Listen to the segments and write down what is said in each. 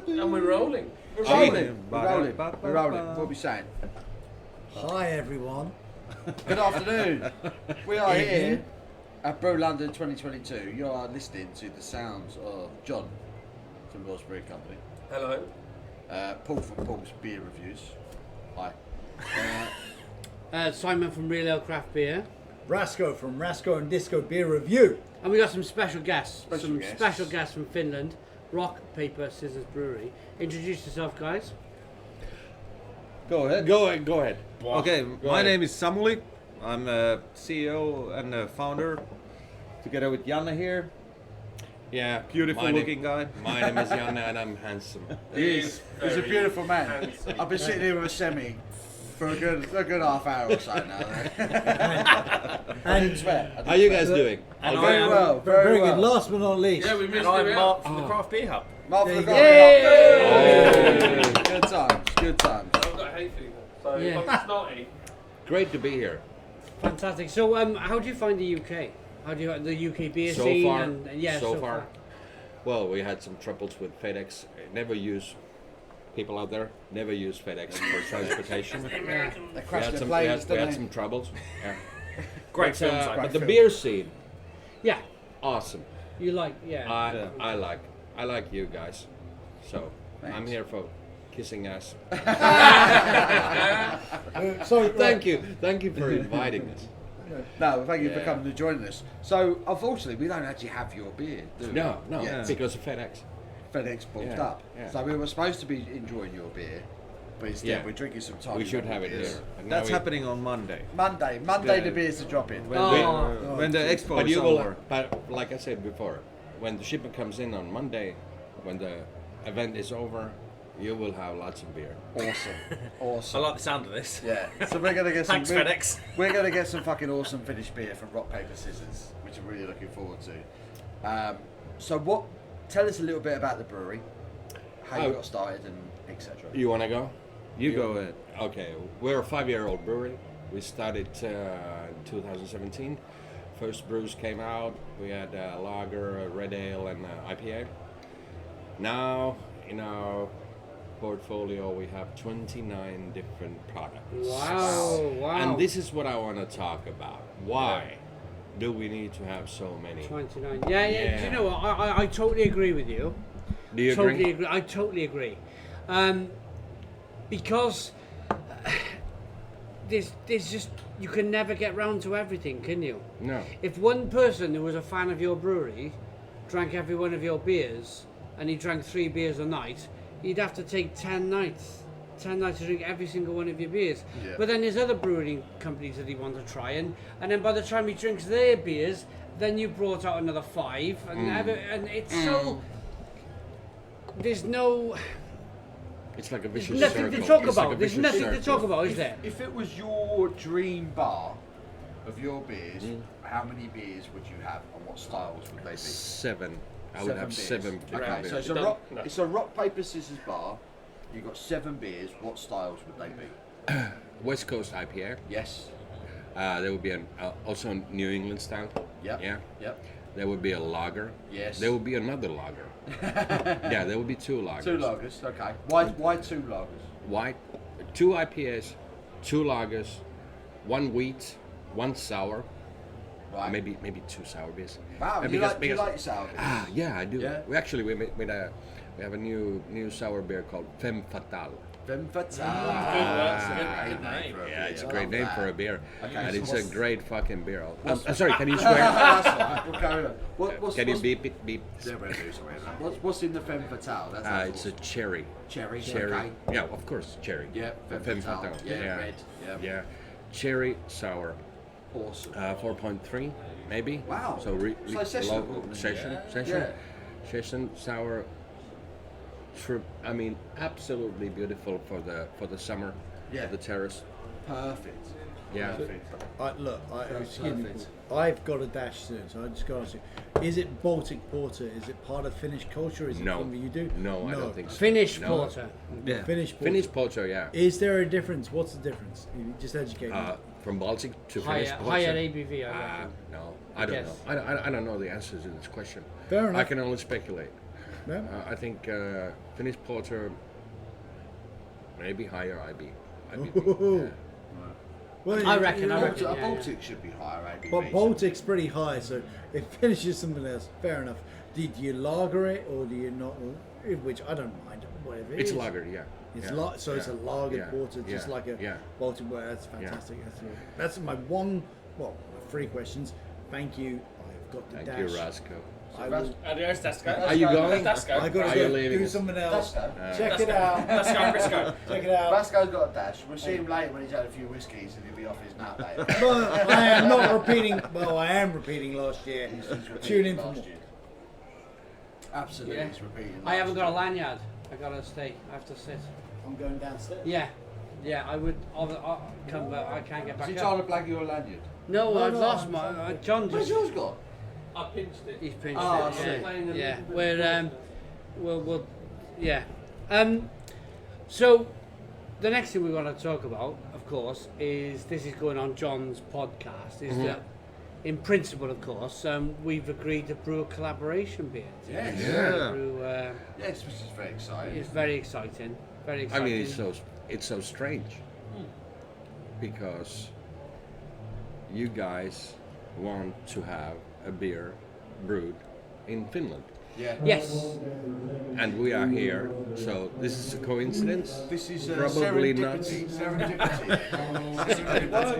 And we're rolling. We're rolling. What are we saying? Hi everyone. Good afternoon. We are here at Brew London 2022. You are listening to the sounds of John from Rosie Brewery Company. Hello. Paul from Paul's Beer Reviews. Hi. Simon from Real Ale Craft Beer. Rasko from Rasko and Disco Beer Review. And we got some special guests. Special guests. Special guests from Finland. Rock Paper Scissors Brewery. Introduce yourself, guys. Go ahead. Okay, my name is Samuli. I'm a CEO and a founder, together with Janne here. Yeah, Beautiful looking guy. My name is Janne and I'm handsome. He's a beautiful man. handsome. I've been sitting here with a semi for a good half hour or so now. I didn't swear. How are you guys doing? And Very I am, well, Very very good. well. Last but not least. Yeah, we missed And I'm it Marc out. from the Craft Beer Hub. Mark There for you the go. Hey! Good times, good times. I've got hay fever, so Yeah. if I'm snotty. Great to be here. Fantastic. So, how do you find the UK? How do you the UK beer So scene? far, And yeah, so far. Well, we had some troubles with FedEx. Never use people out there. Never use FedEx for transportation. They We crashed had their some, planes, we didn't had they? some troubles. Yeah. Great But, films. but the film. beer scene, Yeah, awesome. you like yeah. I like you guys. So I'm Thanks. here for kissing ass. So Thank you for inviting us. No, thank you for Yeah. coming to join us. So, unfortunately, we don't actually have your beer, do we? No, Yet. because of FedEx. FedEx booked Yeah, up. yeah. So we were supposed to be enjoying your beer, but instead Yeah. we're drinking some time. We should have it here. And now That's we- happening on Monday. Monday Yeah. the beers are dropping. When the expo But is you will, over. but like I said before, when the shipment comes in on Monday, when the event is over, you will have lots of beer. Awesome. I Awesome. like the sound of this. Yeah. So we're gonna get some Thanks, FedEx. We're gonna get some fucking awesome finished beer from Rock Paper Scissors, which I'm really looking forward to. So tell us a little bit about the brewery, how you Oh. got started and etc. You want to go? You go ahead. Okay, we're a 5-year-old brewery. We started in 2017. First brews came out. We had lager, red ale, and IPA. Now in our portfolio we have 29 different products. Wow. And this is what I want to talk about. Why do we need to have so many? 29. Yeah. Do Yeah. you know what? I totally agree with you. Do you Totally agree? I totally agree. Because there's just you can never get round to everything, can you? No. If one person who was a fan of your brewery drank every one of your beers and he drank 3 beers a night, he'd have to take 10 nights to drink every single one of your beers. Yeah. But then there's other brewing companies that he wants to try, and then by the time he drinks their beers, then you brought out another 5, and and it's so there's no It's like a vicious nothing circle. to talk It's like about. a There's vicious nothing to circle. talk about, is there? If it was your dream bar of your beers, how many beers would you have and what styles would they be? 7. I would have beers. 7 different Okay, beers. so it's a Done. rock, No. it's a rock paper scissors bar. You've got 7 beers. What styles would they be? West Coast IPA. Yes. There would be also a New England style. Yep. Yeah. Yep. There would be a lager. Yes. There would be another lager. Yeah, there would be 2 lagers. 2 lagers. Okay. Why 2 lagers? White, 2 IPAs, 2 lagers, 1 wheat, 1 sour, Right. maybe 2 sour beers. Wow. And Do you like your sour beers? Yeah, I do. Yeah? We actually we have a new sour beer called Femme Fatale. Femme Fatale. Good name. for a Yeah, beer. it's a I great love name that. for a beer, Okay, and so it's a what's- great fucking beer. I'm sorry, can you swear? That's all right. We'll carry on. Can you what's, beep it, beep? Yeah, we'll do something. What's in the Femme Fatale? That's It's a cherry. cherry. Cherry. Okay. Yeah, of course, cherry. Yeah, Femme Fatale. Yeah, red. Yeah. Yeah, cherry sour. Awesome. 4.3 maybe. Wow. So So sessionable. local session, Yeah. session sour. I mean, absolutely beautiful for the summer. Yeah. At the terrace. Perfect. Yeah. excuse me. Perfect. I've got a dash soon, so I just got to ask you: is it Baltic Porter? Is it part of Finnish culture? Is it No. something you do? No, I don't think so. Finnish No. porter. Yeah. Finnish Porter. Finnish porter, yeah. Is there a difference? What's the difference? You just educate me. From Baltic to Finnish Higher, porter. higher ABV, I reckon. No, I don't Yes. know. I don't know the answer to this question. Fair enough. I can only speculate. No? I think Finnish porter, maybe higher IB. Ooh. Yeah. Well, I reckon, you- I reckon. A yeah, Baltic should be higher, ABV. But Baltic's pretty high, so if Finnish is something else, fair enough. Did you lager it or do you not? Which I don't mind, whatever it It's is. lager, yeah. It's yeah. so it's a lager porter, just like a yeah. Baltic. Well, that's fantastic. That's my one. Well, 3 questions. Thank you. I've got the Thank dash. you, Rasko. I will, Adios, Dasko. Are you going? Dasko. I got Are to you go leaving do us? something else. Dasko. Check it out. Let's go, Briscoe. Check it out. Vasco's got a dash. We'll see him later when he's had a few whiskies and he'll be off his nut later. But I am not repeating. Well, I am repeating last year. He's repeating Tune in for last more. year. Absolutely, Yeah. he's repeating. I haven't got a last lanyard. I gotta stay. I have to sit. I'm going downstairs. Yeah, yeah. I would. I'll come, but I can't get year. Is back he up. trying to blag your lanyard? No, No, I've no, lost I'm my. sorry. John Where's just. yours gone? I pinched it. He's pinched Oh, it. sorry. Yeah. We'll. Yeah. So, the next thing we want to talk about, of course, is this is going on John's podcast. Is that, in principle, of course, we've agreed to brew a collaboration beer. Yes. Yeah. Brew, Yes, which is very exciting. it's very exciting. Very I exciting. mean, it's so strange because you guys want to have a beer brewed in Finland, Yeah. Yes. and we are here. So this is a coincidence. This is Probably not. serendipity.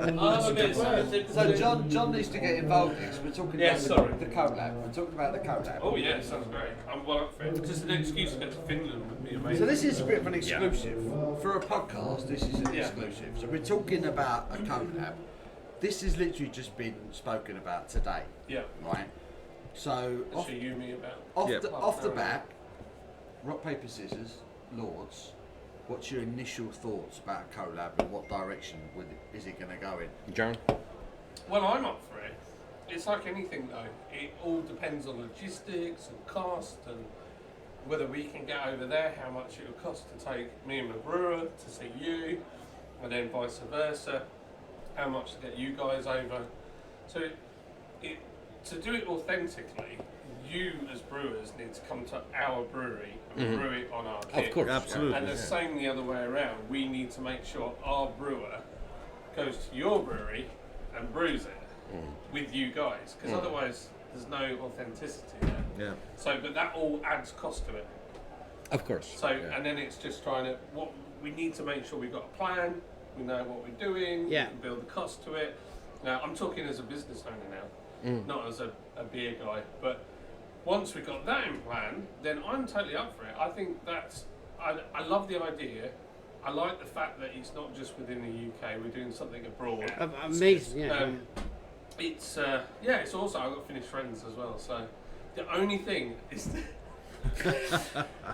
I'm a bit sensitive. So John needs to get involved in this. We're talking Yeah, about sorry. the collab. We're talking about the collab. Oh yeah, sounds great. I'm well up for it. Just an excuse to go to Finland would be amazing. So this is a bit of an exclusive. For a podcast, this is an Yeah. exclusive. So we're talking about a collab. This has literally just been spoken about today, Yeah. right? So That's off, what you me about. off the bat, rock, paper, scissors, Lords, what's your initial thoughts about a collab and what direction is it going to go in? John, Well, I'm up for it. It's like anything though. It all depends on logistics and cost and whether we can get over there, how much it would cost to take me and my brewer to see you, and then vice versa, how much to get you guys over. So to do it authentically, you as brewers need to come to our brewery and brew it on our kit. of course, Absolutely. And the same the other way around. We need to make sure our brewer goes to your brewery and brews it with you guys, because otherwise there's no authenticity there. Yeah. So, but that all adds cost to it. Of course. So, yeah. and then it's just trying to we need to make sure we've got a plan. We know what we're doing. Yeah. We can build the cost to it. Now, I'm talking as a business owner now, not as a beer guy. But once we've got that in plan, then I'm totally up for it. I think I love the idea. I like the fact that it's not just within the UK. We're doing something abroad. Amazing. Yeah. It's it's also I've got Finnish friends as well. So the only thing is.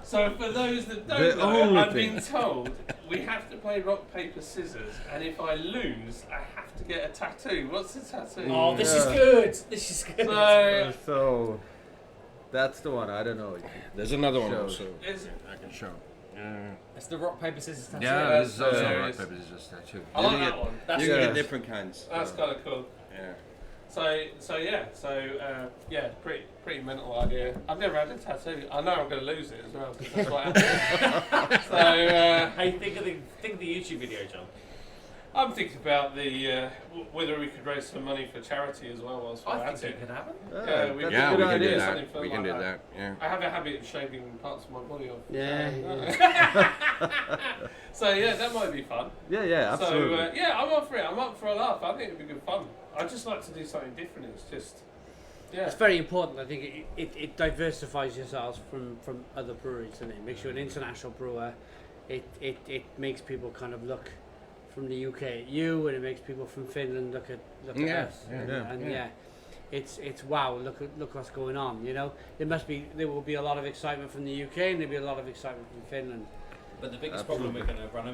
So for those that The don't know, only I've thing. been told we have to play rock paper scissors, and if I lose, I have to get a tattoo. What's the tattoo? Oh, this is good. This is good. So So that's the one. I don't know. There's another one Show. also. is I can show. It's the rock paper scissors tattoo. Yeah, this is also so rock, serious. paper, scissors tattoo. I like that one. That's You can Yeah. get different kinds. That's kind of cool. Yeah. Pretty mental idea. I've never had a tattoo. I know I'm going to lose it as well, because that's what happened. So Hey, think of the YouTube video, John. I'm thinking about the whether we could raise some money for charity as well whilst we're I at think it. it could happen. Yeah, we- that's Yeah, a we good can do idea. that. Something fun We can like do that. that. Yeah. I have a habit of shaving parts of my body off. Yeah. So yeah, that might be fun. Yeah, absolutely. So I'm up for it. I'm up for a laugh. I think it'd be good fun. I just like to do something different. It's just It's very important. I think it diversifies yourselves from other breweries, and it makes you an international brewer. It makes people kind of look from the UK at you, and it makes people from Finland look at Yeah, us. yeah, And yeah. it's wow. Look what's going on. You know, there will be a lot of excitement from the UK, and there'll be a lot of excitement from Finland. But the biggest problem we're going to run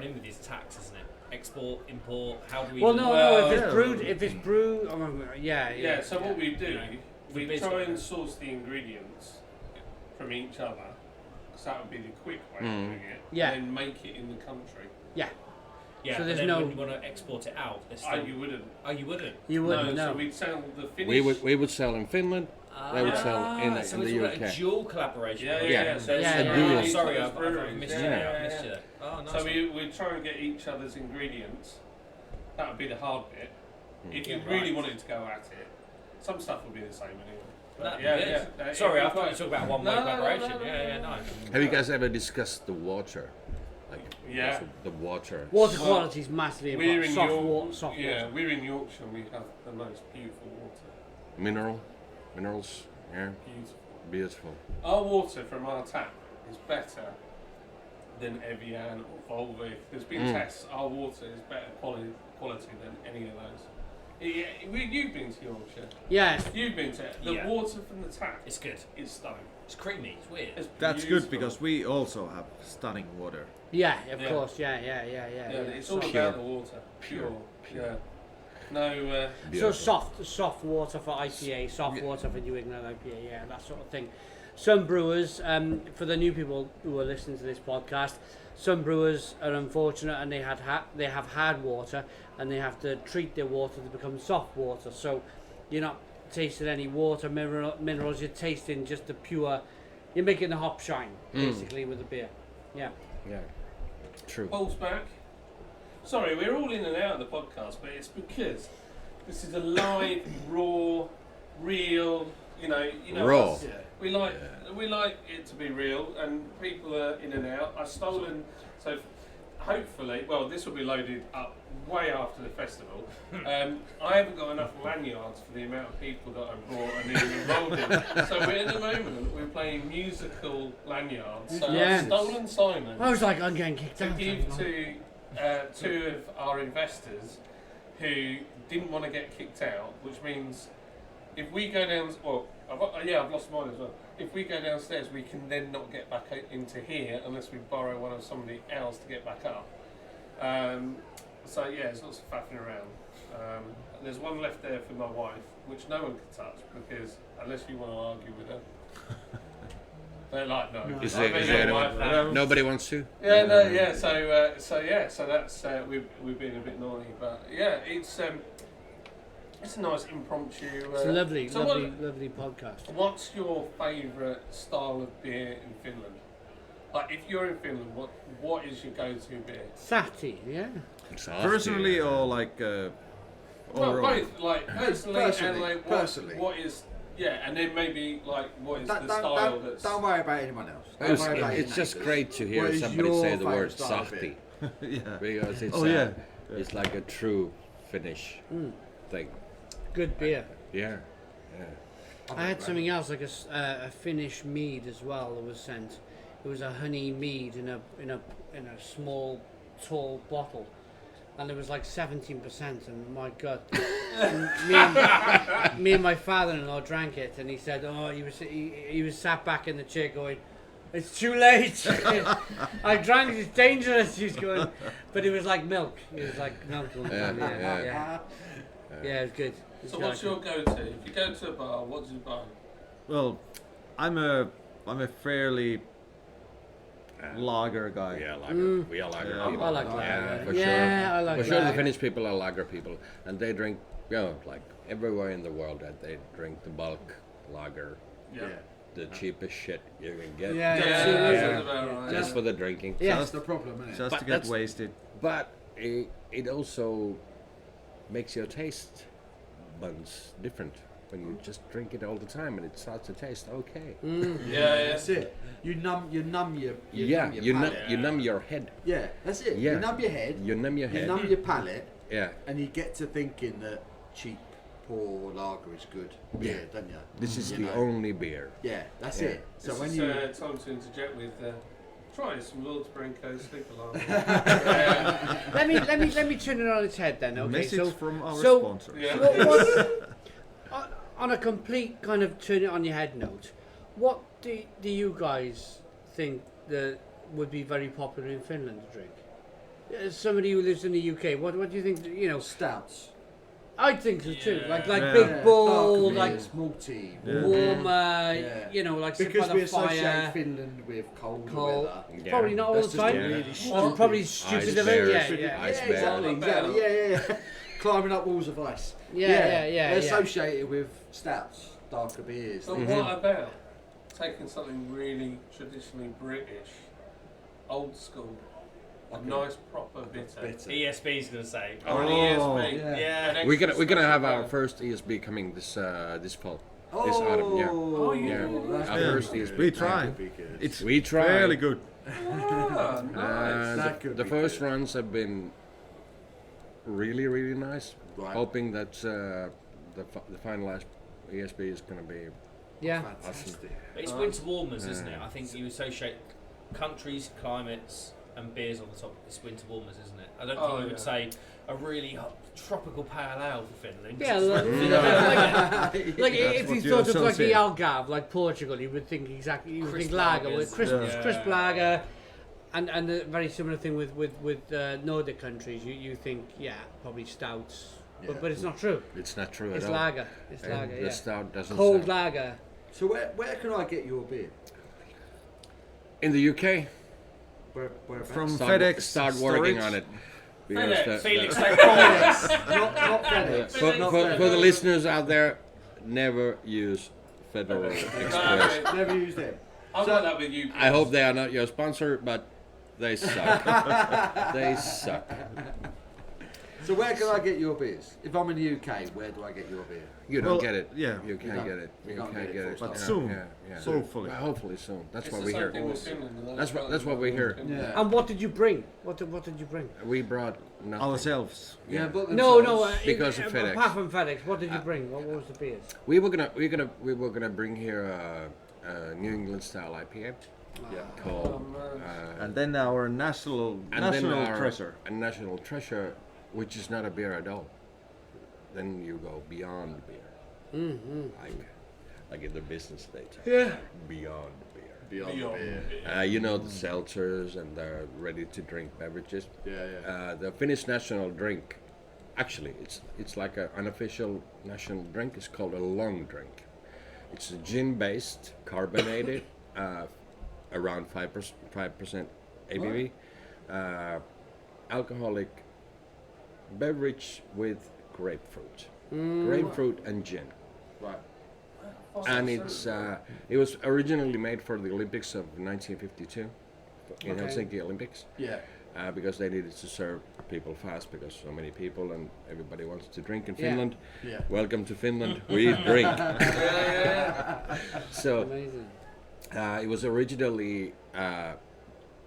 in with is tax, isn't it? Export, import. How do we? Well, do no, that? if it's brewed, yeah. So what we do, Yeah. we The try and business. source the ingredients from each other, because that would be the quick way of doing it. Yeah. And then make it in the country. Yeah, So but there's then no- when you want to export it out, there's Oh, still, you wouldn't. you wouldn't. You wouldn't No, know. so we'd sell the Finnish. We would sell in Finland, they would sell in so the it's all UK. a dual collaboration. Yeah. Yeah. Yeah. Sorry, Each I've other's missed breweries. you there. Yeah. I've missed you there. Oh, nice. So we try and get each other's ingredients. That would be the hard bit. If you really wanted to go at it, some stuff will be the same anyway. But That'd be good. Sorry, I thought you were talking about one-way collaboration. no, Yeah, nice. Have you guys ever discussed the water? Like Yeah. the water. Water Well, quality is massively We're important. in Soft York, water. Soft yeah, water. we're in Yorkshire and we have the most beautiful water. Minerals. Yeah, Beautiful. beautiful. Our water from our tap is better than Evian or Volvic. There's been tests. Our water is better quality than any of those. You've been to Yorkshire. Yeah. You've been to the Yeah. water from the tap. It's good. Is stunning. It's creamy. It's weird. It's That's beautiful. good because we also have stunning water. Yeah, of Yeah. course. Yeah. Yeah, it's all Soft. about the water. Pure. Yeah. No. So Beautiful. soft water for IPA, soft water for New England IPA, yeah, that sort of thing. Some brewers, for the new people who are listening to this podcast, some brewers are unfortunate and they have hard water and they have to treat their water to become soft water. So you're not tasting any water minerals. You're tasting just the pure. You're making the hop shine basically with the beer. Yeah. Yeah, true. Pulse back. Sorry, we're all in and out of the podcast, but it's because this is a live, raw, real. You know. Raw. us. We like it to be real, and people are in and out. I've stolen, so hopefully, well, this will be loaded up way after the festival. I haven't got enough lanyards for the amount of people that I brought and even enrolled in. So we're at the moment we're playing musical lanyards. So Yeah. I've stolen Simon I was like, I'm getting kicked to out. give to two of our investors who didn't want to get kicked out, which means if we go down, well, I've lost mine as well. If we go downstairs, we can then not get back into here unless we borrow one of somebody else to get back up. So yeah, there's lots of faffing around. There's one left there for my wife, which no one can touch because unless you want to argue with her. They're like, no. Is I there mean, your wife, no. nobody wants to? Yeah, no, yeah. So that's we've been a bit naughty, but yeah, it's a nice impromptu. It's a lovely, so lovely podcast. What's your favourite style of beer in Finland? Like, if you're in Finland, what is your go-to beer? Sahti, yeah. Personally, or like Well, overall? both. Like personally, and like personally. what is and then maybe like what is Don't, the style that's. don't worry about anyone else. Don't worry about It's your just neighbours. great to hear What is somebody your say the word favourite style of sahti. yeah. Because it's, Oh, yeah. it's like a true Finnish thing. Good beer. Yeah. I had something else, like a Finnish mead as well that was sent. It was a honey mead in a small, tall bottle, and it was like 17%. And my God, me and my father-in-law drank it, and he said, "Oh, he was sat back in the chair going, it's too late. I drank it. It's dangerous." He was going, but it was like milk. It was like milk. Yeah, it was good. So what's your go-to? If you go to a bar, what do you buy? Well, I'm a fairly lager guy. Yeah, lager. We are lager Yeah. people. I like Yeah, lager. for Yeah, sure. I like For sure, the lager. Finnish people are lager people, and they drink, like everywhere in the world that they drink the bulk lager, the cheapest shit you can get. Yeah, Sounds about right. Just for the drinking. Yeah. That's the problem, isn't it? Just But to get that's- wasted. But it also makes your taste buds different when you just drink it all the time and it starts to taste okay. Yeah. That's it. You numb your numb palate. you numb your head. Yeah, that's it. Yeah. You numb your head. You numb your You head. numb your palate, Yeah. and you get to thinking that cheap, poor lager is good. Yeah, don't you? This is You the know. only beer. Yeah, that's Yeah. it. So This when is you time to interject with try some Lord's Brinko sleep alarm. Let me turn it on its head then. Okay, Message from our so- sponsor. Yeah. on a complete kind of turn it on your head note, what do you guys think that would be very popular in Finland to drink? As somebody who lives in the UK, what do you think? You know, stouts, I think so too. Yeah. Like Yeah. Big Bull, darker like beers, malty, Yeah. warmer. Yeah. You know, like sit because by we the associate fire. Finland with cold Cold. weather. Yeah. Probably not all That's the just time. really Yeah. Or stupid. probably stupid Ice of it. bears. Yeah, Yeah, yeah. exactly. Yeah. Climbing up walls of ice. Yeah. They're associated with stouts. darker beers. But what about taking something really traditionally British, old school, a nice proper bitter? ESB's gonna say. Or an ESB. Yeah. An We're extra gonna have special our brand. first ESB coming this fall. This autumn, yeah. Oh, yeah. That's Our good. first ESB. We try. That could be good. It's We try. fairly good. Ah, nice. That could The be first good. runs have been really nice. Right. Hoping that the finalized ESB is gonna be Yeah. Fantastic. But it's winter warmers, isn't it? I think you associate countries, climates, and beers on the top. It's winter warmers, isn't it? I don't think you would say a really hot, tropical pale ale for Finland. Yeah, like if what you you thought of like the associate. Algarve, like Portugal, you would think exactly. You would think Crisp lager, lagers. with crisp, Yeah. crisp lager, and a very similar thing with Nordic countries. You think probably stouts, Yeah. but it's not true. It's not true It's at all. lager. It's And lager. the Yeah. stout doesn't Cold sound- lager. So where can I get your beer? In the UK, Where From start, FedEx start working storage. on it. Because FedEx, Felix, not FedEx. for the listeners out there, never use Federal Express. Never used it. I've got that with you. I hope they are not your sponsor, but they suck. They suck. So where can I get your beers? If I'm in the UK, where do I get your beer? You don't Well, get it. yeah. You can't don't- get it. you You can't can't get get it it. full But stop. soon. Yeah. Hopefully. Well, hopefully soon. That's It's what the we same hear. thing with Finland, and That's what we hear. Yeah. And what did you bring? What did you bring? We brought nothing. Ourselves. Yeah, but No, Because of FedEx. Apart from FedEx, what did you bring? What was the beers? We were gonna bring here a New England style IPA called And then our national our treasure. a national treasure, which is not a beer at all. Then you go beyond beer, like in the business stage. Yeah. Beyond beer. Beyond beer. You know the seltzers and the ready-to-drink beverages. Yeah. The Finnish national drink, actually, it's like an unofficial national drink. It's called a long drink. It's a gin-based, carbonated, around 5% ABV, alcoholic beverage with grapefruit and gin. Right. And it was originally made for the Olympics of 1952, in Okay. Helsinki Olympics. Yeah. Because they needed to serve people fast because so many people and everybody wants to drink in Yeah. Finland. Yeah. Welcome to Finland. We drink. So Amazing. it was originally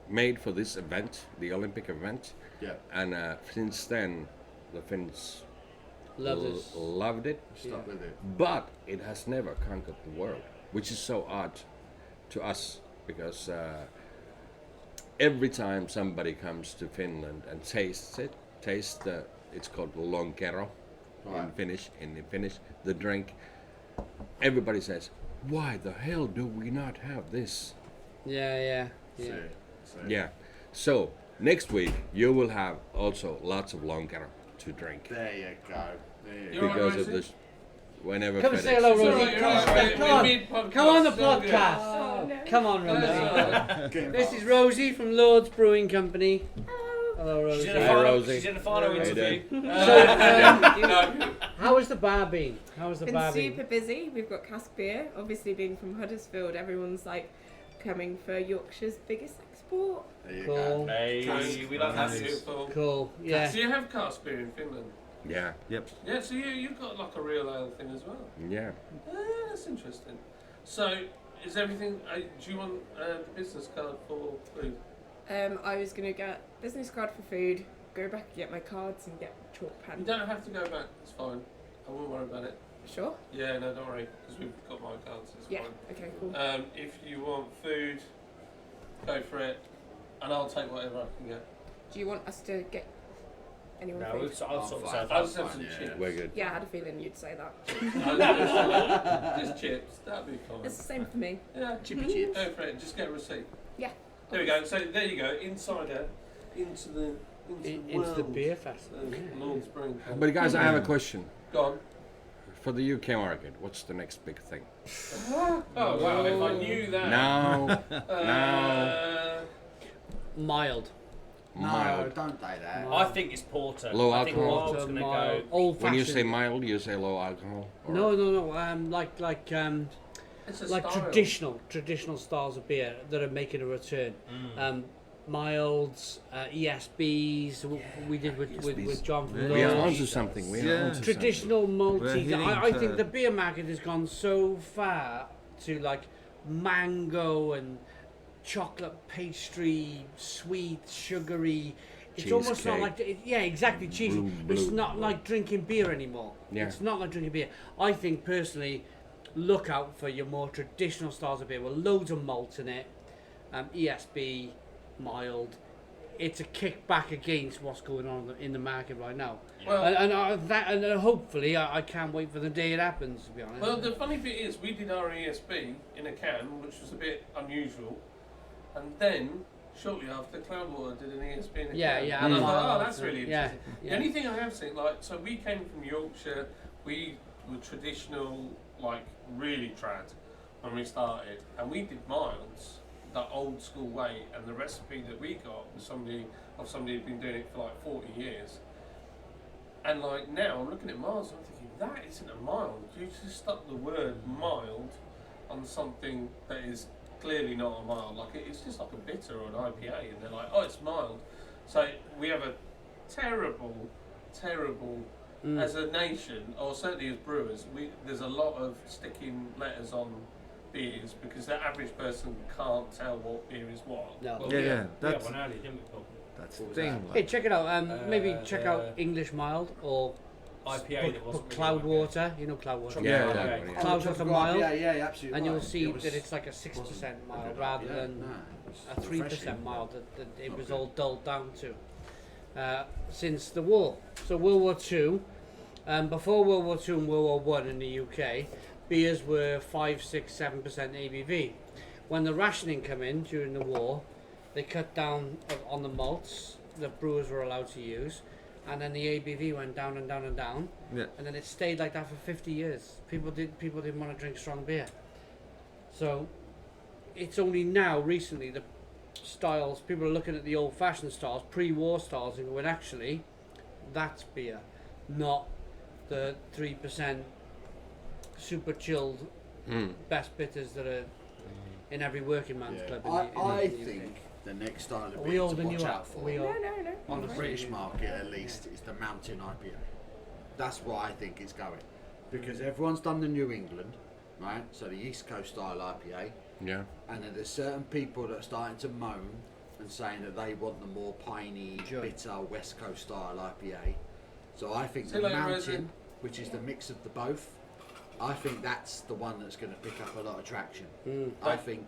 made for this event, the Olympic event, Yeah. and since then the Finns Love this. loved it. Stuck with it. But it has never conquered the world, which is so odd to us because every time somebody comes to Finland and tastes it, it's called lonkero in Right. Finnish, the drink. Everybody says, "Why the hell do we not have this?" Yeah. So, Yeah. So next week you will have also lots of lonkero to drink there you go. There you You're go. right, because of Rosie? this. Whenever Come and FedEx- say hello, It's all Rosie. right, Come you're on, right. come on. Mid-podcast, Come on the so good. podcast. Oh, no. Come on, Rosie. That's This is Rosie from Lord's Brewing Company. Hello, She's Rosie. in a Hi, final, Rosie. she's in a final How you interview. How has the bar been? How has the Been bar super been? busy. We've got cask beer. Obviously, being from Huddersfield, everyone's like coming for Yorkshire's biggest export. There you Cool. go. Hey, we like that. beautiful. Cool. Yeah. So you have cask beer in Finland? Yeah, Yep. Yeah, so you've got like a real ale thing as well. yeah. That's interesting. So, is everything? Do you want the business card for food? I was gonna get business card for food, go back and get my cards and get chalk You pen. don't have to go back. It's fine. I won't worry about it. Sure. Yeah, no, don't worry, because we've got my cards. It's Yeah. fine. Okay. Cool. If you want food, go for it, and I'll take whatever I can get. Do you want us to get anyone No, food? I'll sort fine. myself I'll out. just have some Yeah. chips. We're good. Yeah, I had a feeling you'd say that. Just chips. That'd be fine. It's the same for me. Yeah, Chippy chips. go for it. Just get a receipt. Yeah. There we go. So there you go. Insider into the Into the world beer fest. of Lord's Brewing Company. But guys, I have a question. Go on. For the UK market, what's the next big thing? Oh wow! If I knew that. Now, Uh, Mild. No, mild. don't say that. I think it's porter. Low I think alcohol. mild's going to Mild, go. old When you fashioned. say mild, you say low alcohol. Or No. It's a Like style. traditional styles of beer that are making a return. Milds, ESBs. We did with John from We are Lodge. onto something. We are Yeah. onto Traditional We're malty. hitting I to- think the beer market has gone so far to like mango and chocolate pastry, sweet, sugary. It's almost not like exactly cheesy. It's not like drinking beer anymore. Yeah. It's not like drinking beer. I think personally, look out for your more traditional styles of beer with loads of malt in it. ESB, mild. It's a kick back against what's going on in the market right now. Well, And hopefully, I can't wait for the day it happens. To be honest. well, the funny bit is, we did our ESB in a can, which was a bit unusual, and then shortly after, Cloudwater did an ESB in a can. Yeah. And I Mm. thought, oh, that's really Yeah, interesting. yeah. The only thing I have seen, like, so we came from Yorkshire, we were traditional, like, really trad when we started, and we did milds the old school way, and the recipe that we got was somebody who'd been doing it for like 40 years. And like now I'm looking at milds and I'm thinking, that isn't a mild. You just stuck the word mild on something that is clearly not a mild. Like it's just like a bitter or an IPA, and they're like, oh, it's mild. So we have a terrible as a nation, or certainly as brewers, there's a lot of sticking letters on beers because the average person can't tell what beer is what. No. Well, Yeah, we yeah, had that's- one earlier, didn't we, Paul? That's the What was thing. Hey, check it out. Maybe check out Uh, English mild or IPA that wasn't put really Cloudwater. You know Cloudwater. Yeah. Cloudwater mild. Yeah, absolutely. And you'll right. see It was- that it's like a wasn't 6% mild good rather IPA, than no, a 3% refreshing. mild that it Not was good. all dulled down to since the war. So World War II, before World War II and World War One in the UK, beers were 5, 6, 7% ABV. When the rationing came in during the war, they cut down on the malts that brewers were allowed to use, and then the ABV went down and down and down, Yeah. and then it stayed like that for 50 years. People didn't want to drink strong beer. So it's only now recently the styles, people are looking at the old-fashioned styles, pre-war styles, and going, actually, that's beer, not the 3% super chilled best bitters that are in every working man's Yeah. club. I in the UK. think the next style of Are we beer to holding watch you out up? for Are we No, all- no, no. on the Honestly. British market at least is the Mountain IPA. That's why I think it's going, because everyone's done the New England, right? So the East Coast style IPA, Yeah. and then there's certain people that are starting to moan and saying that they want the more piney, bitter West Coast style IPA. So I think See the you later, Mountain, Rosie. which is the mix of the both, I think that's the one that's going to pick up a lot of traction. I think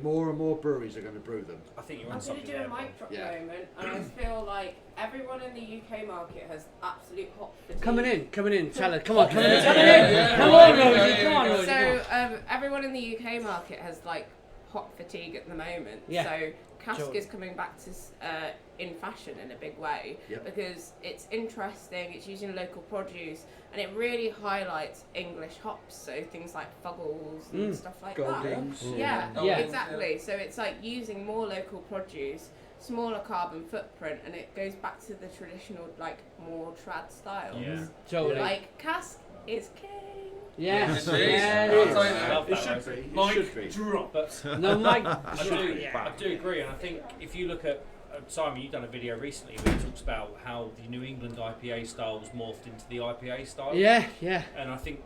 more and more breweries are going to brew them. I think you're I'm on going something to do there. a mic drop Yeah. moment, and I feel like everyone in the UK market has absolute hot fatigue. Coming in, tell it. Come on, come Yeah, in, come yeah, in. yeah. Come Yeah, on, yeah, Rosie, yeah, come on, yeah. Rosie, come So on. everyone in the UK market has like hot fatigue at the moment. Yeah. So cask Totally. is coming back to in fashion in a big way Yep. because it's interesting. It's using local produce and it really highlights English hops. So things like Fuggles and stuff like Goldings. that. Yeah, Yeah. exactly. So it's like using more local produce, smaller carbon footprint, and it goes back to the traditional like more trad styles. Yeah. Totally. Like cask is king. Yes, It is. yeah, I'll it tell you is. that. Love that, It should Rosie. be. Mike, It should be. drop. But No, Mike. I do agree, and I think if you look at Simon, you've done a video recently where it talks about how the New England IPA style was morphed into the IPA style. Yeah. And I think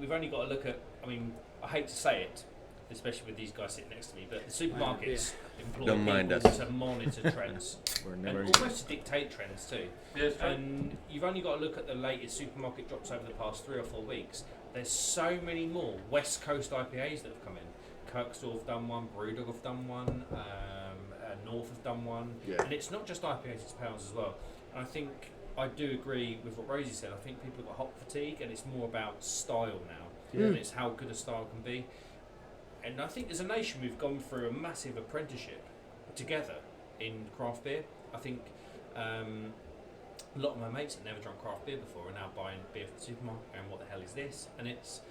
we've only got to look at. I mean, I hate to say it, especially with these guys sitting next to me, but the supermarkets employ Don't mind people us. to monitor trends We're and never. almost to dictate trends too. Yes, And you've only got to look at the latest supermarket drops over the past 3 or 4 weeks. There's so many more West Coast IPAs that have come in. Kirkstall have done one, Brewdog have done one, North have done one, Yeah. and it's not just IPAs, it's pounds as well. And I think I do agree with what Rosie said. I think people have got hop fatigue, and it's more about style now, and it's how good a style can be. And I think as a nation, we've gone through a massive apprenticeship together in craft beer. I think a lot of my mates that never drunk craft beer before are now buying beer from the supermarket and what the hell is this? And it's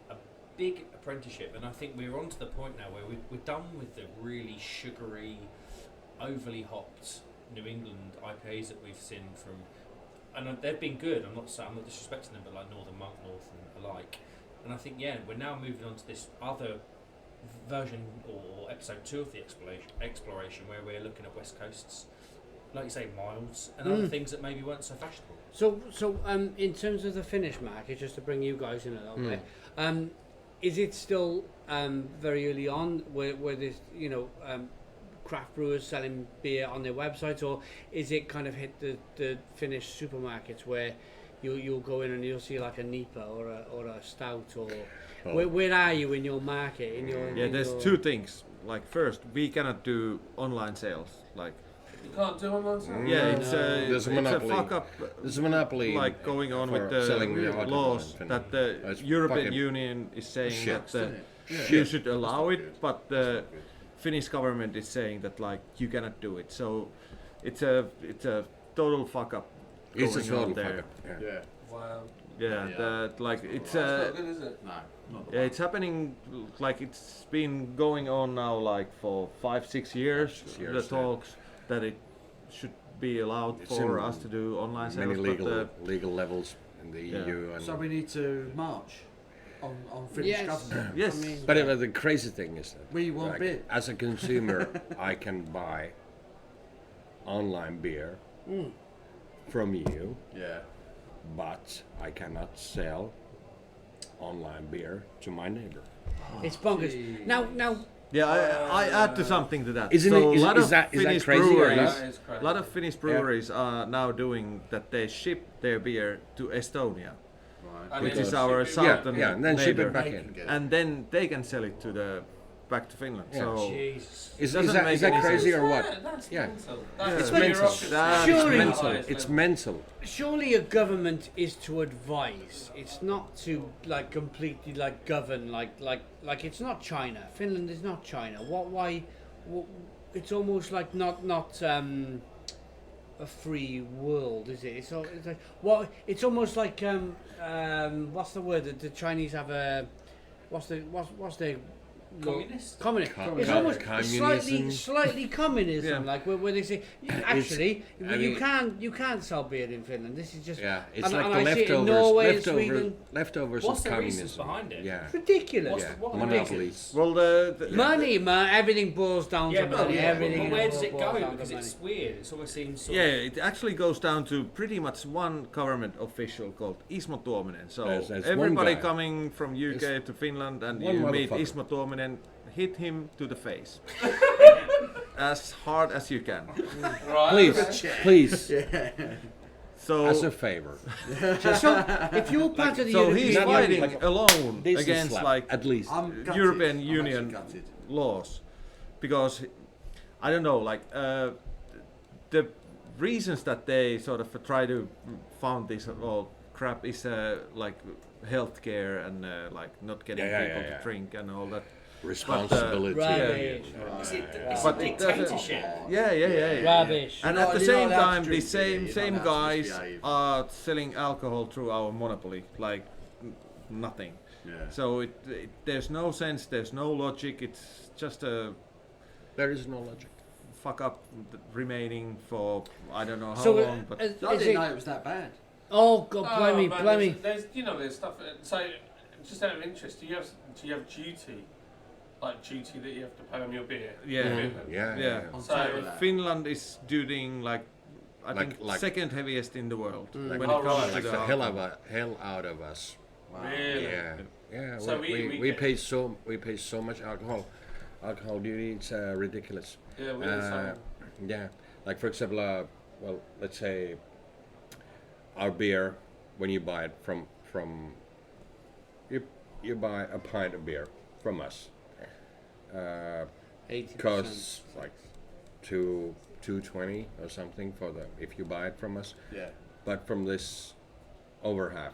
a big apprenticeship, and I think we're on to the point now where we're done with the really sugary, overly hopped New England IPAs that we've seen from, and they've been good. I'm not disrespecting them, but like Northern Monk, North, and alike. And I think we're now moving on to this other version or episode 2 of the exploration where we're looking at West Coasts, like you say, milds and other things that maybe weren't so fashionable. So in terms of the finish, Marc, it's just to bring you guys in a little bit. Is it still very early on where there's craft brewers selling beer on their websites, or is it kind of hit the Finnish supermarkets where you'll go in and you'll see like a NEPA or a stout, or where are you in your market? There's two things. Like first, we cannot do online sales. Like You can't do online sales? it's a a monopoly. fuck up. There's a monopoly Like going on for with selling the the alcohol laws in Finland. that the It's European fucking Union is saying shit. that you should allow it, but the Finnish government is saying that like you cannot do it. So it's a total fuck up. It's a going total on there. fuck up. Yeah. Wow. Yeah, that like it's That's not good, is it? No, not the yeah, it's happening. Like it's been going on now, like for 5-6 years. 6 The years, talks that it should be allowed It's for in us to do online sales. Many but legal levels in the Yeah. EU. And So we need to march on Finnish Yes. government. yes, I mean, but the crazy thing is that We want beer. as a consumer, I can buy online beer from you, Yeah. but I cannot sell online beer to my neighbor. it's bonkers. Gee. Now, yeah. I add to something to that. Isn't so it- is- a lot is of that Finnish crazy or breweries, not? That is crazy. a lot of Finnish breweries are now doing that. They ship their beer to Estonia, And which then is our ship it- southern Yeah, and then ship neighbor, it back They in. can get it. and then they can sell it back to Finland. Yeah. So Jesus. Is Doesn't that make is that any crazy sense. or what? That's Yeah. mental. Yeah. It's But mental. That It's Surely- mental. It's mental. surely a government is to advise. It's not to like completely like govern. Like it's not China. Finland is not China. Why? It's almost like not a free world, is it? It's like it's almost like what's the word that the Chinese have a what's their Communist? Communist. Co- It's co- almost communism. slightly communism, Yeah. like where they say actually I mean- you can't sell beer in Finland. This is just Yeah, it's and, like and the I see it in leftovers. Norway and Sweden. Leftovers What's of the communism. reasons behind it? Yeah. It's ridiculous. What's the- what- Monopolies. well, the Money, man. Everything boils down Yeah, to but, money. Everything. but in where the does it world boils go? down to Because money. it's weird. It always seems sort yeah, it actually goes down to pretty much one government official called Ismo Tuominen. So There's one everybody guy. coming from UK to Finland and one you meet motherfucker. Ismo Tuominen, hit him to the face. As hard as you can. Right. Please, So, as a favor. So if you're part of the so he's European not fighting like- alone This is against slap, like at least. I'm gutted. European I'm actually Union gutted. laws because I don't know, like the reasons that they sort of try to found this all crap is like healthcare and like not getting Yeah, people yeah. to drink and all that. Responsibility. Rubbish. it's But a it doesn't- dictatorship. Yeah. Rubbish. And You're at the not same allowed to time, drink the same beer, you're same not allowed to guys misbehave. are selling alcohol through our monopoly like nothing. Yeah. So there's no sense, there's no logic. It's just a There is no logic. fuck up remaining for I don't know how So long, but I is didn't it, know it was that bad. oh god, blimey, man, blimey. there's stuff. So, just out of interest, do you have duty, like duty that you have to pay on your beer? Yeah. in Finland? yeah. On So, top of that. Finland is doing like I think Like- second heaviest in the world Like, when Oh, it comes right. to like the the alcohol. hell out of us. Really? Yeah. So we pay so much alcohol duty. It's ridiculous. Yeah, we so, Yeah, like for example, well, let's say our beer, when you buy it from you buy a pint of beer from us, 80%. costs like $2.20 or something for if you buy it from us, Yeah. but from this over half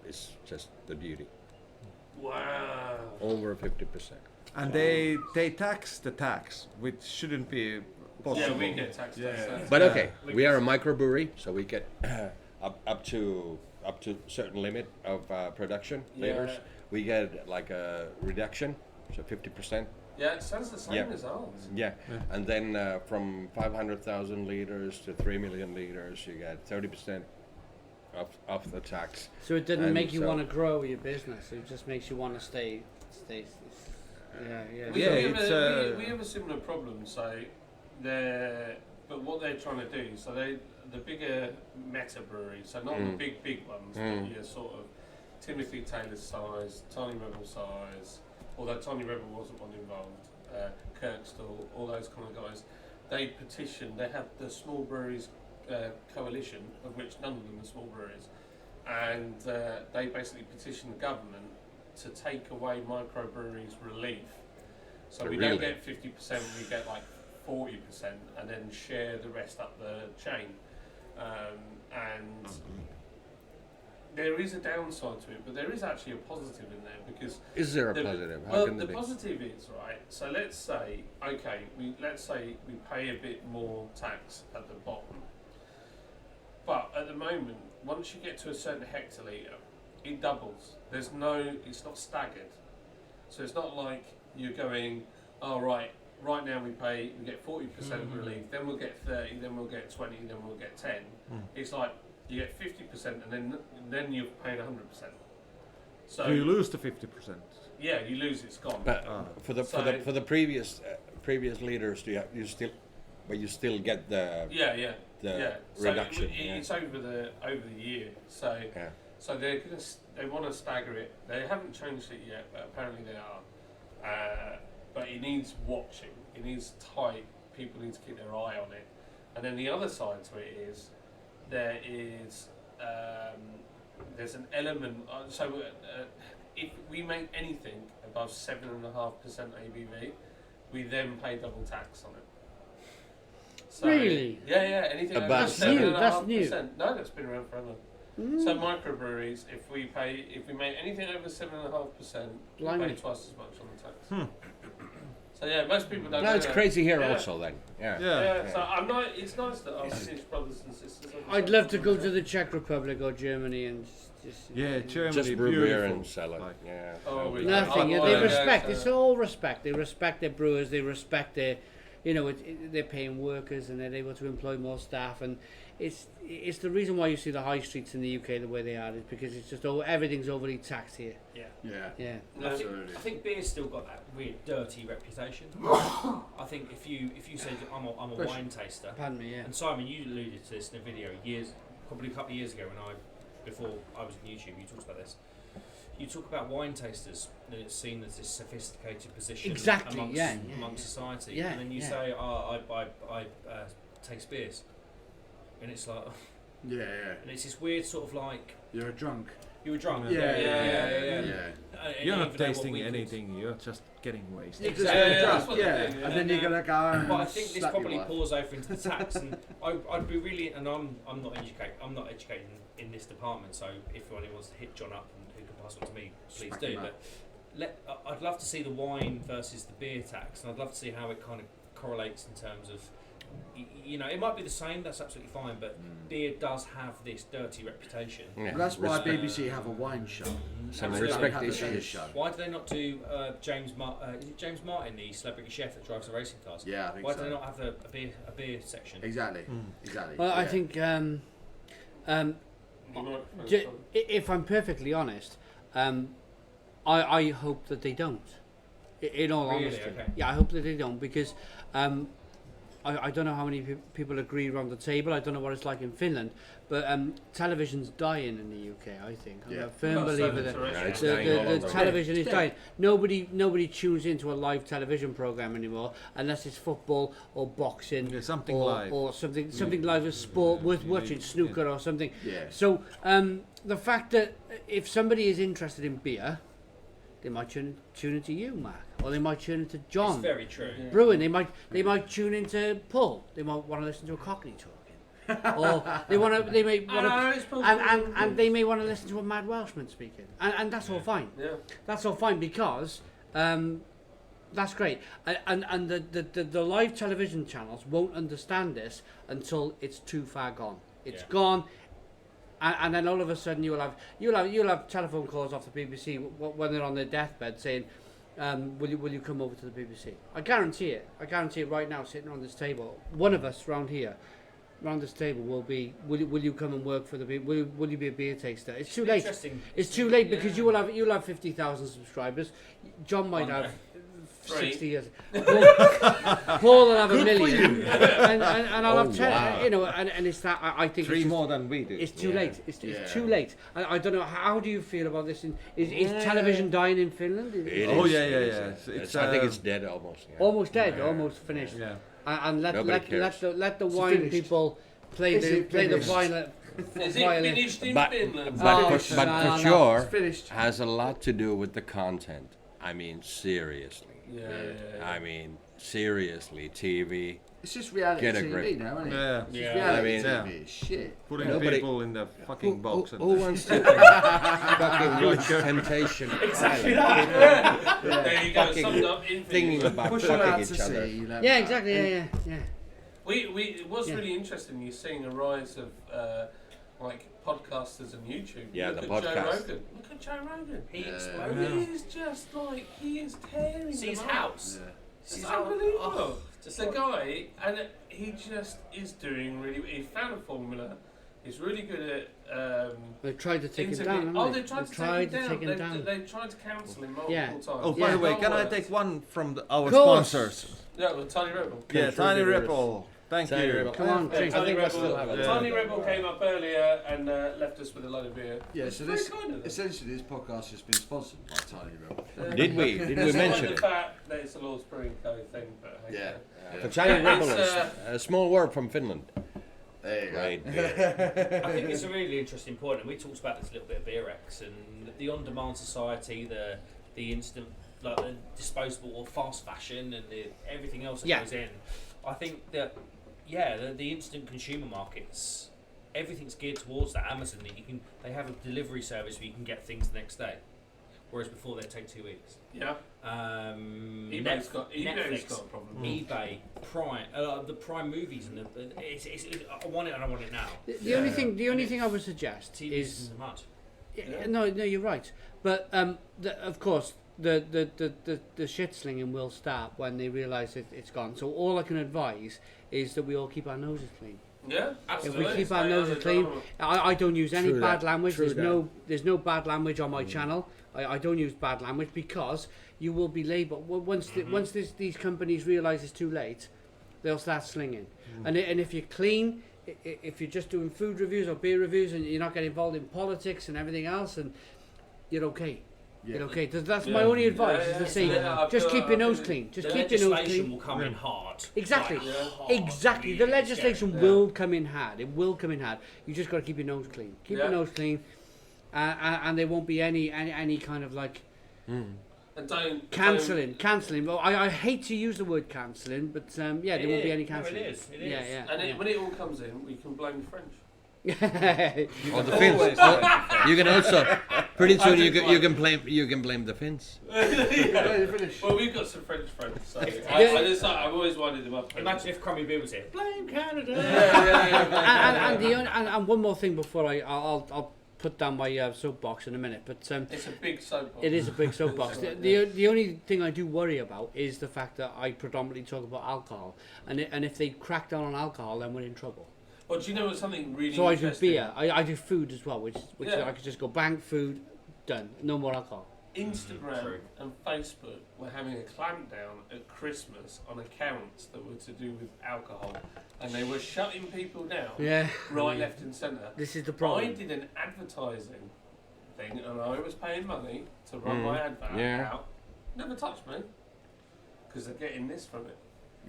is just the duty, wow. over 50%. And they tax the tax, which shouldn't be possible. Yeah, we get taxed. Yeah. But okay, we are a microbrewery, so we get up to certain limit of production liters. We get like a reduction so 50%. Yeah, it sounds the same Yeah. as ours. Yeah, and then from 500,000 liters to 3 million liters, you get 30% of the tax. So it didn't And make you so- want to grow your business. It just makes you want to stay. Yeah. We, Yeah, have it's, we have a similar problem. So but what they're trying to do, so the bigger meta breweries, so not the big ones, but your sort of Timothy Taylor size, Tiny Rebel size, although Tiny Rebel wasn't one involved, Kirkstall, all those kind of guys, they have the small breweries coalition, of which none of them are small breweries, and they basically petitioned the government to take away microbreweries relief. So we don't get 50%, we get like 40%, and then share the rest up the chain. And there is a downside to it, but there is actually a positive in there because Is there a positive? How well, can the there be? positive is right. So let's say we pay a bit more tax at the bottom, but at the moment, once you get to a certain hectolitre, it doubles. It's not staggered, so it's not like you're going, oh right now we get 40% relief, then we'll get 30, then we'll get 20, then we'll get 10. It's like you get 50% and then you're paying 100%. So you lose the 50%. yeah, you lose, it's gone. But for the previous leaders, you still get the reduction. So it's over the year. So Yeah. so they want to stagger it. They haven't changed it yet, but apparently they are. But it needs watching. It needs tight. People need to keep their eye on it. And then the other side to it is there's an element. If we make anything above 7.5% ABV, we then pay double tax on it. So, Really? Yeah. Anything Above over That's new, that's 7.5%. new. No, that's been around forever. So microbreweries, if we make anything over 7.5%, we pay Blimey. twice as much on the tax. So yeah, most people don't. No, know it's that. crazy here Yeah. also then. Yeah. Yeah, so it's nice that our Finnish brothers and sisters. I'd love to go to the Czech Republic or Germany and just Yeah, Germany, Just brew beer beautiful. and sell it. Like- Yeah. Oh, we- nothing. Oh, They yeah, respect. so- It's all respect. They respect their brewers. They respect their, they're paying workers and they're able to employ more staff. And it's the reason why you see the high streets in the UK the way they are is because it's just everything's overly taxed here. Yeah. Yeah. I think beer's still got that weird dirty reputation. I think if you say I'm a wine taster, Pardon me. Yeah. and Simon, you alluded to this in a video probably a couple of years ago before I was on YouTube, you talked about this. You talk about wine tasters, and it's seen as this sophisticated position Exactly, amongst society. Yeah, And then you yeah. say, I taste beers. And it's like, Yeah. and it's this weird sort of like, You're a drunk. you were drunk. Yeah. And You're even not though what tasting we could- anything, you're just getting wasted. Exactly. that's what Yeah, they do, and then you're gonna go. And But I think this slap your probably wife. pours over into the tax, and I'd be really, and I'm not educated in this department. So if anyone wants to hit John up and who can pass on to me, please Smack do. him But I'd love to see the wine versus the beer tax, and I'd love to see how it kind of correlates in terms of, it might be the same. That's absolutely fine, but beer does have this dirty reputation. Yeah. Well, that's why Respect. BBC have a wine show. Some Absolutely. respect Have a issues. beer show. Why do they not do James Martin, the celebrity chef that drives the racing cars? Yeah, I think Why so. do they not have a beer section? Exactly. Exactly. Well, I yeah. think if I'm perfectly honest, I hope that they don't. In all Really? honesty, Okay. yeah, I hope that they don't because I don't know how many people agree around the table. I don't know what it's like in Finland, but television's dying in the UK. I think I'm Yeah. a firm believer that Yeah, it's the, dying all the over. television is Yeah. dying. Nobody tunes into a live television program anymore unless it's football or boxing Yeah, something or, live. or something live as sport worth watching, snooker or something. Yeah. So the fact that if somebody is interested in beer, they might tune into you, Mark, or they might tune into John. It's very true. Brewing. They might tune into Paul. They might want to listen to a Cockney talking, or they may want to, and they may want to listen to a mad Welshman speaking, and that's all fine. Yeah. That's all fine because that's great. And the live television channels won't understand this until it's too far gone. It's gone. And then all of a sudden you'll have telephone calls off the BBC when they're on their deathbed saying, will you come over to the BBC? I guarantee it. I guarantee it right now, sitting around this table. One of us round this table will be. Will you come and work for the? Will you be a beer taster? It's too late. It's too late because you'll have 50,000 subscribers. John might have 60 years. Paul will have a million, and I'll have 10. Wow. You know, and it's that I think 3 it's more than we do. It's too late. It's too late. I don't know. How do you feel about this? Is television dying in Finland? It Oh is, yeah. it is. I think it's dead almost. Yeah. Almost dead. Almost finished. Yeah. And let the wine finished. people play the finished? violin. Is it violin. finished in But Finland? but for sure It's finished. has a lot to do with the content. I mean, seriously. Yeah. I mean, seriously, TV. It's just reality Get a TV grip. now, isn't it? Yeah. It's Yeah. reality I mean, TV. It's shit. Putting Nobody- people in the fucking box. Who wants to fucking watch Temptation Exactly Island? There you go. Fucking Summed up in Thinking Finland. about Push them fucking out to each other. sea. You know, Yeah, exactly. Yeah. It was Yeah. really interesting. You're seeing a rise of like podcasters and YouTube. Yeah, Look the at Joe podcast. Rogan. Look at Joe Rogan. He Yeah. exploded. He is just like he is tearing. See his them up. house. Yeah. It's unbelievable. Oh, just the like- guy, and he just is doing really. He found a formula. He's really good at. They've tried to take him interview- down. Oh, haven't they tried to take him down. They've tried to cancel him multiple Yeah. times. Oh, by Yeah. the way, Not can I worked. take one from our Course. sponsors? Yeah, well, Tiny Rebel. Yeah, Tiny Contributors. Ripple. Thank Tiny you. Rebel. Come on, Yeah, drink. I think I Rebel, still have it. Tiny Rebel came up earlier and left us with a load of beer. Yeah, It's so very this kind of them. essentially this podcast has been sponsored by Tiny Rebel. Did we Despite mention the it? fact that it's a Lord's Brewing Co. thing, but hey, Yeah. For Tiny Rebel It's, is a small word from Finland. There you go. Right there. I think it's a really interesting point, and we talked about this a little bit at BeerX, and the on-demand society, the instant, like the disposable or fast fashion, and everything else that Yeah. goes in. I think that the instant consumer markets, everything's geared towards that. Amazon, that they have a delivery service where you can get things the next day, whereas before they take 2 weeks. yeah. Netflix, eBay's got a problem. eBay, Prime, the Prime movies, and I want it and I want it now. The only thing I would suggest TVs is in the mud. no, you're right. But of course, the shit slinging will start when they realise it's gone. So all I can advise is that we all keep our noses clean. Yeah, If absolutely. we keep our Stay noses out of clean, trouble. I don't use any True bad that. language. True There's no bad language on my channel. I don't use bad language because you will be labelled once these companies realise it's too late, they'll start slinging. And if you're clean, if you're just doing food reviews or beer reviews and you're not getting involved in politics and everything else, and you're okay. Yeah. You're okay. That's my Yeah. only advice Yeah, is to yeah, say yeah, I just feel- keep your I nose feel- clean. Just The keep your nose legislation clean. will come in hard. Exactly. Like, hard. Exactly. The Really legislation scary. will come in hard. It will come in hard. You just got to keep your nose clean. Keep your Yeah. nose clean, and there won't be any kind of like And don't cancelling. Well, I hate to use the word cancelling, but there won't be any cancelling. No, it is. It is. Yeah. And when it all comes in, we can blame the French. Or the Finns. You can also pretty soon you can blame the Finns. Well, we've got some French friends, so I've always wanted them up. Imagine if Crummy Beer was here. Blame Canada. and one more thing before I'll put down my soapbox in a minute, but It's a big soapbox. it is a big soapbox. The only thing I do worry about is the fact that I predominantly talk about alcohol, and if they crack down on alcohol, then we're in trouble. Well, do you know what's something really So I do interesting? beer. I do food as well, which Yeah. I could just go bang, food, done. No more alcohol. Instagram True. and Facebook were having a clampdown at Christmas on accounts that were to do with alcohol, and they were shutting people down Yeah. right, left, and centre. This is the I problem. did an advertising thing, and I was paying money to run my advert Yeah. out. Never touched me because they're getting this from it.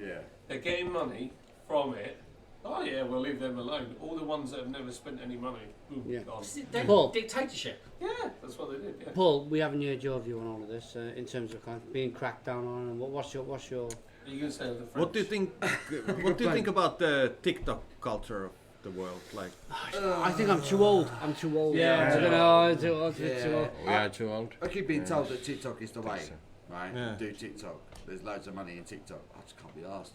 Yeah. They're getting money from it. Oh yeah, we'll leave them alone. All the ones that have never spent any money, boom, Yeah. gone. Paul. Dictatorship. Yeah, that's what they did. Yeah. Paul, we haven't heard your view on all of this in terms of kind of being cracked down on, and what's your Are you gonna say the French? What do you think? What do you think about the TikTok culture of the world? Like, I think I'm too old. I'm too old. Yeah. I don't know. I'm too old. Yeah. Too old. We are too old. I keep being told that TikTok is the way, so. right? Yeah. Do TikTok. There's loads of money in TikTok. I just can't be asked.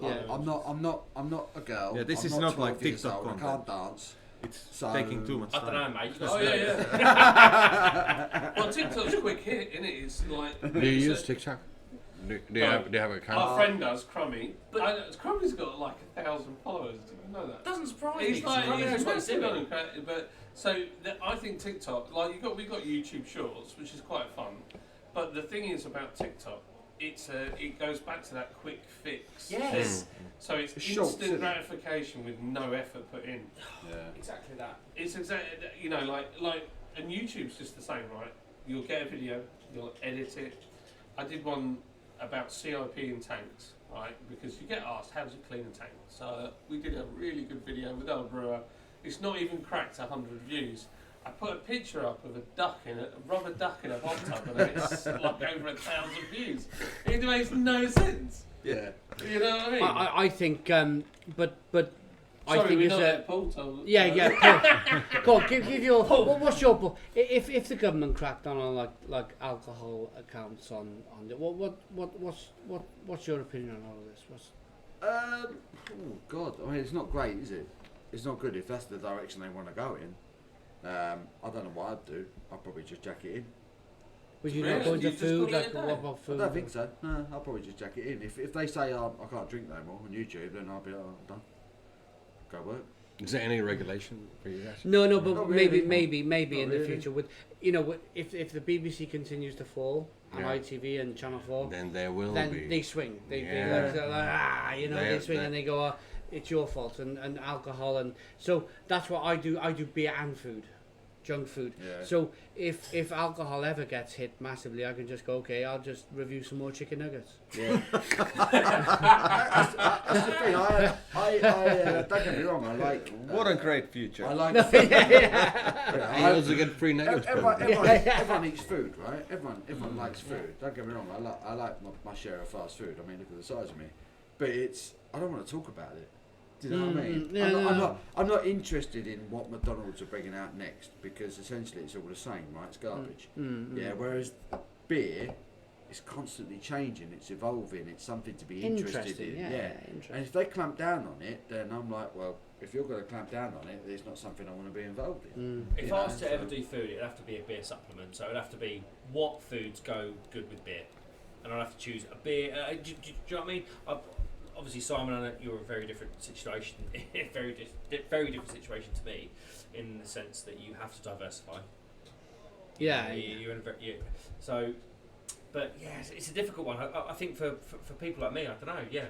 Yeah. I'm not a girl. Yeah, this I'm is not like 12 years TikTok old. I content. can't dance. It's So- taking too much I time. don't know, mate. You Oh got yeah. Well, TikTok's quick hit, isn't it? It's like. Do you use TikTok? Do you No. have an account? Our friend does, Crummy. But Crummy's got like 1,000 followers. Did you know that? Doesn't surprise me. He's 'cause like, Crummy knows he's what he's massive doing. on it, but so I think TikTok, like we got YouTube Shorts, which is quite fun. But the thing is about TikTok, it goes back to that quick fix. Yes. thing. So it's Shorts, instant isn't it? gratification with no effort put in. Yeah. Exactly that. It's exactly, you know, like, and YouTube's just the same, right? You'll get a video, you'll edit it. I did one about CIP in tanks, right? Because you get asked, how do you clean a tank? So we did a really good video with our brewer. It's not even cracked 100 views. I put a picture up of a rubber duck in a hot tub, and it's like over 1,000 views. It makes no sense. Yeah. You know what I mean? I think, but I Sorry, think we're it's not a. at Paul told. Yeah. Cool. Give your. What's your? If the government cracked down on like alcohol accounts on the, what's your opinion on all of this? Oh God! I mean, it's not great, is it? It's not good if that's the direction they want to go in. I don't know what I'd do. I'd probably just jack it in. Would you Really? not go into You just food? call it Like a day? what about food? I don't think so. No, I'll probably just jack it in. If they say I can't drink no more on YouTube, then I'll be like, I'm done. Go work. Is there any regulation for you guys? No, but Not maybe really. in Not the really. future, if the BBC continues to fall and Yeah. ITV and Channel 4, Then there will then be. they swing. They Yeah. they swing and they go, it's your fault and alcohol, and so that's what I do. I do beer and food, junk food. Yeah. So if alcohol ever gets hit massively, I can just go, okay, I'll just review some more chicken nuggets. Yeah. that's the thing. I don't get me wrong. I like. What a great future. I like. And you also get free nuggets. Everyone eats food, right? Everyone likes food. Don't get me wrong. I like my share of fast food. I mean, look at the size of me. But I don't want to talk about it. Do you know what I mean? Yeah, I'm not interested in what McDonald's are bringing out next because essentially it's all the same, right? It's garbage. Yeah. Whereas beer is constantly changing. It's evolving. It's something to be interested in. Yeah. And if they clamp down on it, then I'm like, well, if you're going to clamp down on it, it's not something I want to be involved in. If You I know, was to so- ever do food, it'd have to be a beer supplement. So it'd have to be what foods go good with beer, and I'd have to choose a beer. Do you know what I mean? Obviously, Simon, I know you're a very different situation, very different situation to me, in the sense that you have to diversify. Yeah. You're in a very, so, but yeah, it's a difficult one. I think for people like me, I don't know. Yeah,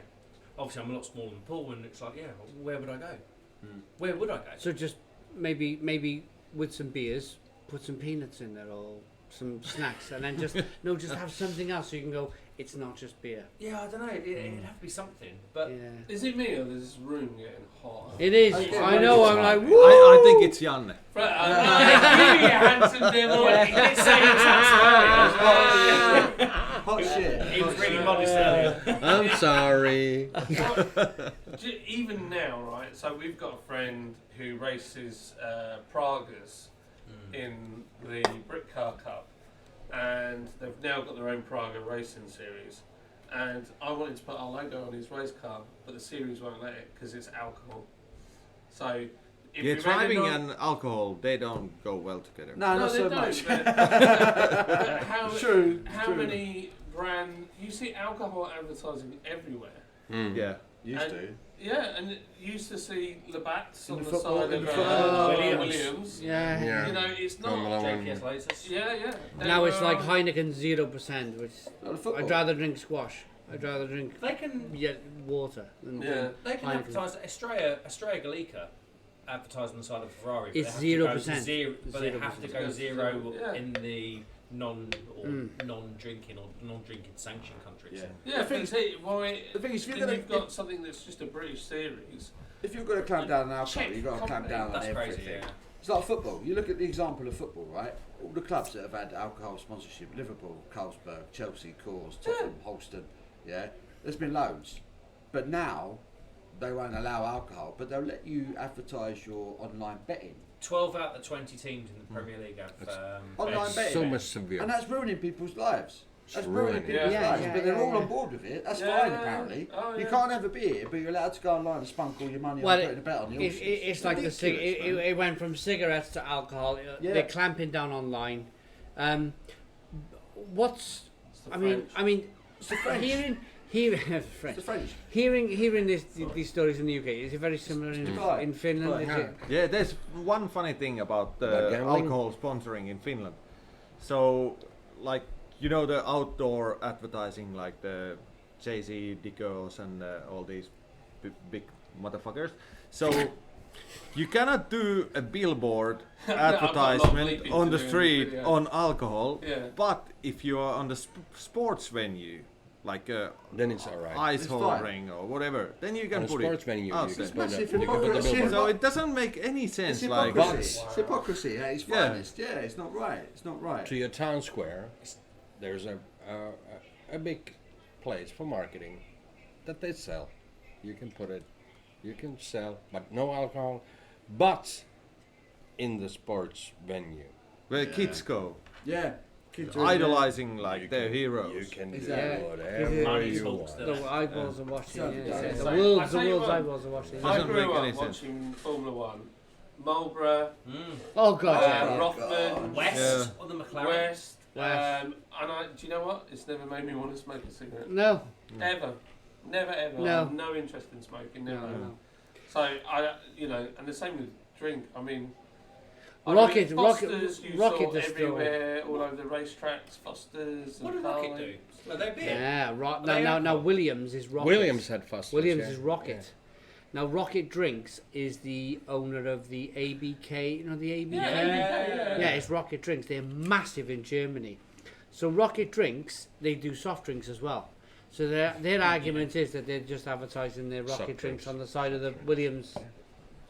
obviously I'm a lot smaller than Paul, and it's like, yeah, where would I go? Where would I go? So just maybe with some beers, put some peanuts in there or some snacks, and then just have something else so you can go. It's not just beer. Yeah, I don't know. It'd have to be something, but Yeah. Is it me or is this room getting hot? It is. Okay, I well, know. it's I'm like, fine. woo! I think it's Janne. Right, you handsome devil. he did say he was hot Hot shit. earlier. He was really modest earlier. I'm sorry. Even now, right? So we've got a friend who races Pragas in the Brick Car Cup, and they've now got their own Praga racing series. And I wanted to put our logo on his race car, but the series won't let it because it's alcohol. So if Yeah, we driving ran and alcohol, they don't go well together. No, not they so don't, much. but how, True, How true. many brand? You see alcohol advertising everywhere. Yeah. Used And- to. Yeah, and you used to see Labatt's In on the the football- side in of the football. Williams. Yeah. Yeah. You know, it's Formula not. One. JPS Lotus. Yeah. Now it's like high. Heineken 0%, which Not the football. I'd rather drink squash. I'd rather drink They can water than Yeah. drink they can Heineken. advertise Estrella Gallica advertise on the side of a Ferrari. But It's they have to go 0%. zero, but they have to 0%. go zero Yeah. in the non-drinking sanctioned countries. Yeah. Yeah, but see, why? The thing is, if you're then gonna- you've got something that's just a British series. If you're going to clamp down on alcohol, Check you've got to clamp company. down on That's everything. crazy. Yeah. It's like football. You look at the example of football, right? All the clubs that have had alcohol sponsorship: Liverpool, Carlsberg, Chelsea, Coors, Tottenham, Holston. Yeah, there's been loads, but now they won't allow alcohol, but they'll let you advertise your online betting. 12 out of 20 teams in the Premier League have Online It's betting. so much severe. And that's ruining people's lives. That's ruining ruining people's it. lives, Yeah, but they're yeah, all yeah. on board with it. That's Yeah. fine, apparently. Oh, You yeah. can't have a beer, but you're allowed to go online and spunk all your money Well, on putting a bet on the horses. It's like the ridiculous, man. it went from cigarettes to alcohol. Yeah. They're clamping down online. What's I mean, hearing French. It's the French. Hearing these stories in the UK, is it very similar Dubai. in Finland? Is it? Yeah, there's one funny thing about About gambling? alcohol sponsoring in Finland. So, like, you know, the outdoor advertising, like the Jay-Z, Dicos, and all these big motherfuckers. So, you cannot do a billboard I've got a lot of advertisement bleeping on to the do in street the video. on alcohol, Yeah. but if you are on the sports venue, like Then it's alright. ice It's hole fine. ring or whatever, then you On can a put sports it venue, out you there. can put massive you can put the hypocrisy. billboard. So it doesn't make any sense. It's Like, hypocrisy. But- It's hypocrisy at its Yeah. finest. Yeah, it's not right. It's not right. To your town square, there's a big place for marketing that they sell. You can put it, you can sell, but no alcohol, but in the sports venue. where kids go, Yeah. Kids are idolizing like You their can- heroes. You can do Exactly. whatever Money you talks, want. doesn't The eyeballs are watching. So- Yeah, so- yeah. so- The I world's tell you what, eyeballs are watching. I Doesn't grew make any up sense. watching Formula One, Marlborough, Oh god. yeah. Rothman, West Yeah. or the McLaren? West, West. and do you know what? It's never made me want to smoke a cigarette. No. Ever. Never ever. No. I have no interest in smoking, never. No. So, and the same with drink. I mean, Rocket- Fosters you Rocket saw distillery. everywhere, all over the racetracks, Fosters What and did Rocket Carling. do? Are they beer? Yeah. They Now alcohol. Williams is Rocket. Williams had Fosters. Williams yeah. is Rocket. Now Rocket Drinks is the owner of the ABK. You know the ABK. Yeah, it's Rocket Drinks. They're massive in Germany. So Rocket Drinks, they do soft drinks as well. So their argument is that they're just advertising their Rocket Soft drinks drinks. on the side of the Williams.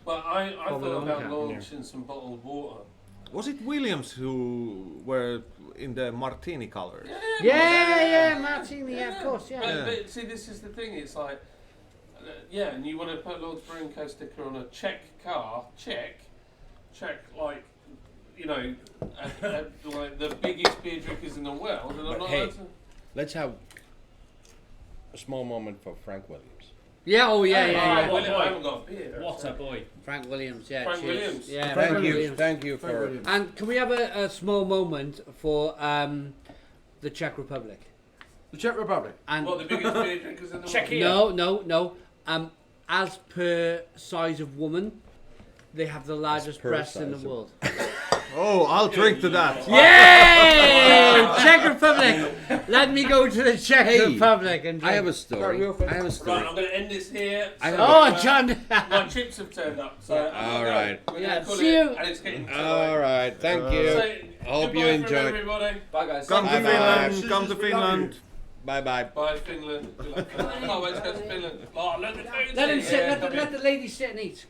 Well, I Formula thought One about car. launching some bottled water. Was it Williams who were in the martini colors? Yeah, Martini, yeah, of course, yeah. But see, this is the thing. It's like, and you want to put Lord's Brewing Co. sticker on a Czech car, Czech, like, like the biggest beer drinkers in the world, and I'm But not hey, allowed to. Let's have a small moment for Frank Williams. Yeah, oh yeah, Oh, yeah. William, I haven't got a beer. What a boy. Frank Williams, yeah. Frank cheers. Williams. Yeah, Thank Frank you, Williams. thank you Frank for. Williams. And can we have a small moment for the Czech Republic? The Czech Republic. And What, the biggest beer drinkers in the Czechia. world? no. As per size of woman, they have the largest per breasts in the size of- world. Oh, I'll drink to that. Yay! Czech Republic. Let me go to the Czech Hey, Republic and drink. I have a story. real thing. I have a Right, story. I'm going to end this here. I So, have Oh, John. my chips have turned up, so All right. We're Yeah, gonna call see it, you. and it's getting All right, thank you. So, Hope goodbye you from enjoyed. everybody. Bye, guys. Come to Bye-bye. Finland. Come to Finland. Bye bye. Bye, Finland. I can't wait to go to Finland. Oh, look at the food. Let him here. sit. Yeah, Let come the lady sit and eat.